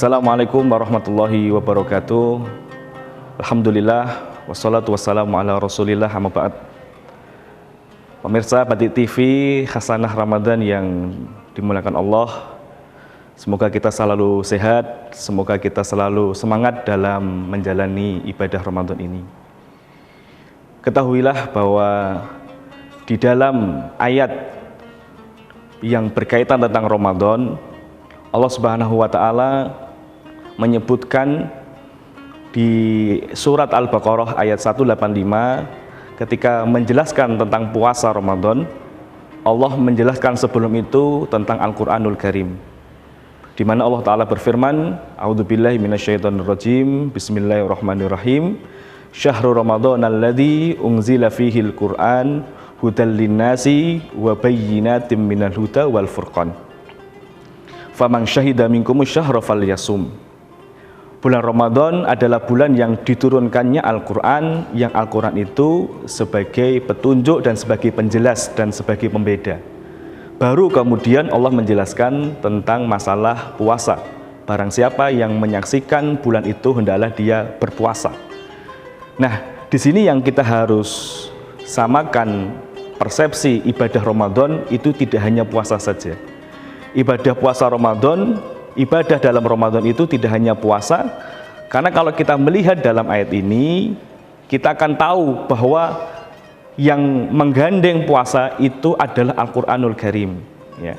Assalamualaikum warahmatullahi wabarakatuh. Alhamdulillah, wassalatu wassalamu ala rasulillah, amma ba'd. Pemirsa Batik TV, Khasanah Ramadan yang dimuliakan Allah, semoga kita selalu sehat, semoga kita selalu semangat dalam menjalani ibadah Ramadan ini. Ketahuilah bahwa di dalam ayat yang berkaitan tentang Ramadan, Allah Subhanahu wa Ta'ala menyebutkan di surat Al-Baqarah ayat 185 ketika menjelaskan tentang puasa Ramadan. Allah menjelaskan sebelum itu tentang Al-Qur'anul Karim, di mana Allah Ta'ala berfirman, A'udzubillahi minasyaitonirrajim, Bismillahirrahmanirrahim, Syahrul Ramadan alladzi unzila fihil Qur'an hudal linnasi wa bayyinatim minal huda wal furqan. Faman syahida minkumu syahra falyasum. Bulan Ramadan adalah bulan yang diturunkannya Al-Quran, yang Al-Quran itu sebagai petunjuk dan sebagai penjelas dan sebagai pembeda. Baru kemudian Allah menjelaskan tentang masalah puasa. Barang siapa yang menyaksikan bulan itu, hendaklah dia berpuasa. Nah, di sini yang kita harus samakan persepsi ibadah Ramadan itu tidak hanya puasa saja. Ibadah puasa Ramadan, ibadah dalam Ramadan itu tidak hanya puasa, karena kalau kita melihat dalam ayat ini, kita akan tahu bahwa yang menggandeng puasa itu adalah Al-Qur'anul Karim, ya.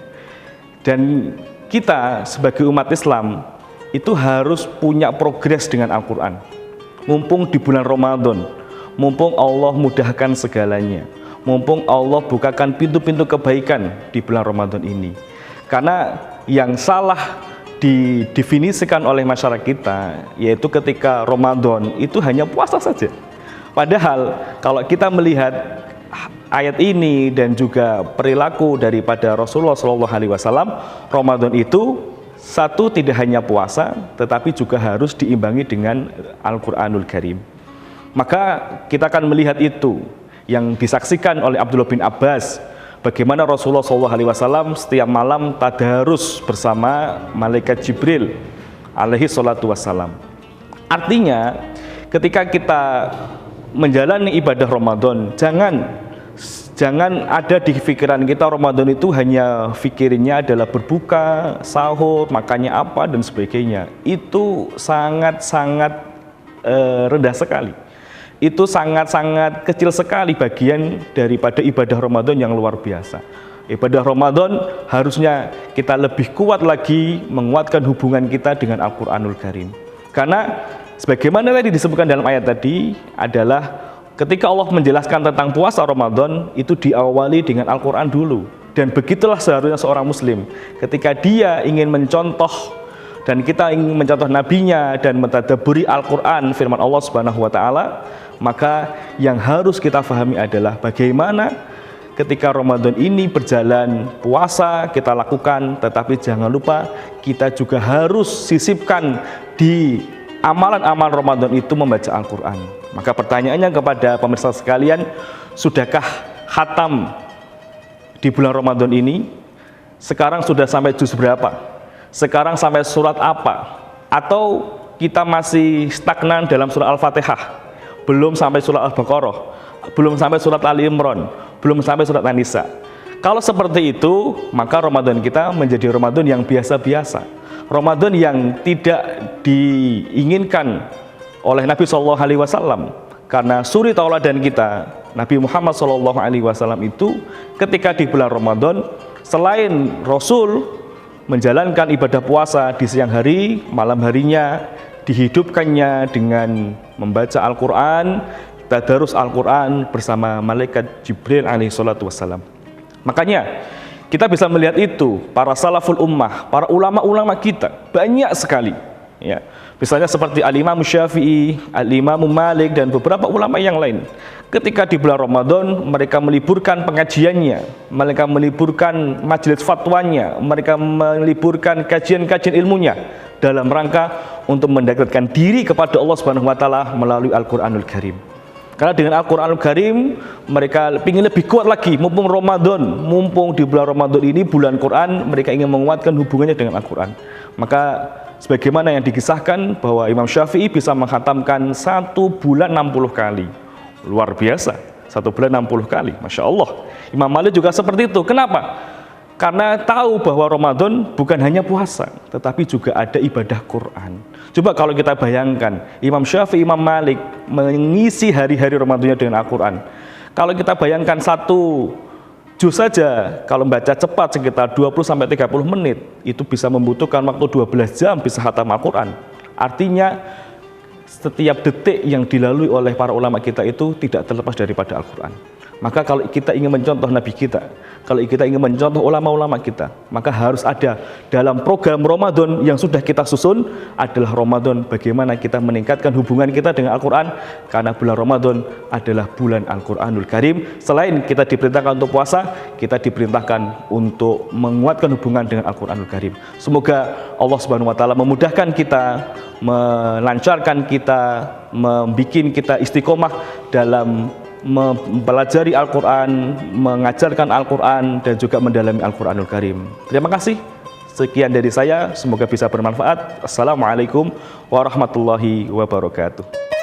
Dan kita sebagai umat Islam itu harus punya progres dengan Al-Quran. Mumpung di bulan Ramadan, mumpung Allah mudahkan segalanya, mumpung Allah bukakan pintu-pintu kebaikan di bulan Ramadan ini. Karena yang salah didefinisikan oleh masyarakat kita, yaitu ketika Ramadan itu hanya puasa saja. Padahal kalau kita melihat ayat ini dan juga perilaku daripada Rasulullah SAW, Ramadan itu satu, tidak hanya puasa, tetapi juga harus diimbangi dengan Al-Quranul Karim. Maka kita akan melihat itu yang disaksikan oleh Abdullah bin Abbas, bagaimana Rasulullah SAW setiap malam tadarus bersama malaikat Jibril alaihi salatu wassalam. Artinya ketika kita menjalani ibadah Ramadan, jangan ada di pikiran kita Ramadan itu hanya pikirannya adalah berbuka, sahur, makannya apa dan sebagainya. Itu sangat-sangat rendah sekali. Itu sangat-sangat kecil sekali bagian daripada ibadah Ramadan yang luar biasa. Ibadah Ramadan harusnya kita lebih kuat lagi menguatkan hubungan kita dengan Al-Quranul Karim. Karena sebagaimana tadi disebutkan dalam ayat tadi adalah ketika Allah menjelaskan tentang puasa Ramadan itu diawali dengan Al-Quran dulu. Dan begitulah seharusnya seorang muslim ketika dia ingin mencontoh dan kita ingin mencontoh nabinya dan mentadabburi Al-Quran, firman Allah Subhanahu wa Ta'ala, maka yang harus kita pahami adalah bagaimana ketika Ramadan ini berjalan, puasa kita lakukan, tetapi jangan lupa kita juga harus sisipkan di amalan-amal Ramadan itu membaca Al-Quran. Maka pertanyaannya kepada pemirsa sekalian, sudahkah khatam di bulan Ramadan ini? Sekarang sudah sampai juz berapa? Sekarang sampai surat apa? Atau kita masih stagnan dalam surah Al-Fatihah? Belum sampai surat Al-Baqarah, belum sampai surat Ali Imran, belum sampai surat An-Nisa. Kalau seperti itu, maka Ramadan kita menjadi Ramadan yang biasa-biasa, Ramadan yang tidak diinginkan oleh Nabi SAW. Karena suri tauladan kita, Nabi Muhammad SAW itu ketika di bulan Ramadan, selain Rasul menjalankan ibadah puasa di siang hari, malam harinya dihidupkannya dengan membaca Al-Quran, tadarus Al-Quran bersama malaikat Jibril alaihi salatu wassalam. Makanya kita bisa melihat itu, para salaful ummah, para ulama-ulama kita banyak sekali, ya. Misalnya seperti Al-Imam Syafi'i, Al-Imam Malik dan beberapa ulama yang lain. Ketika di bulan Ramadan mereka meliburkan pengajiannya, mereka meliburkan majelis fatwanya, mereka meliburkan kajian-kajian ilmunya dalam rangka untuk mendekatkan diri kepada Allah Subhanahu wa Ta'ala melalui Al-Qur'anul Karim. Karena dengan Al-Qur'anul Karim mereka ingin lebih kuat lagi, mumpung Ramadan, mumpung di bulan Ramadan ini bulan Quran, mereka ingin menguatkan hubungannya dengan Al-Qur'an. Maka Sebagaimana yang dikisahkan bahwa Imam Syafi'i bisa menghatamkan 1 bulan 60 kali. Luar biasa, 1 bulan 60 kali, Masya Allah. Imam Malik juga seperti itu. Kenapa? Karena tahu bahwa Ramadan bukan hanya puasa, tetapi juga ada ibadah Quran. Coba kalau kita bayangkan, Imam Syafi'i, Imam Malik mengisi hari-hari Ramadannya dengan Al-Quran. Kalau kita bayangkan 1 juz saja, kalau membaca cepat sekitar 20-30 menit, itu bisa membutuhkan waktu 12 jam bisa khatam Al-Quran. Artinya, setiap detik yang dilalui oleh para ulama kita itu tidak terlepas daripada Al-Quran. Maka kalau kita ingin mencontoh Nabi kita, kalau kita ingin mencontoh ulama-ulama kita, maka harus ada dalam program Ramadan yang sudah kita susun adalah Ramadan bagaimana kita meningkatkan hubungan kita dengan Al-Quran, karena bulan Ramadan adalah bulan Al-Quranul Karim. Selain kita diperintahkan untuk puasa, kita diperintahkan untuk menguatkan hubungan dengan Al-Quranul Karim. Semoga Allah Subhanahu wa Ta'ala memudahkan kita, melancarkan kita, membuat kita istiqomah dalam mempelajari Al-Quran, mengajarkan Al-Quran, dan juga mendalami Al-Quranul Karim. Terima kasih. Sekian dari saya, semoga bisa bermanfaat. Assalamualaikum warahmatullahi wabarakatuh.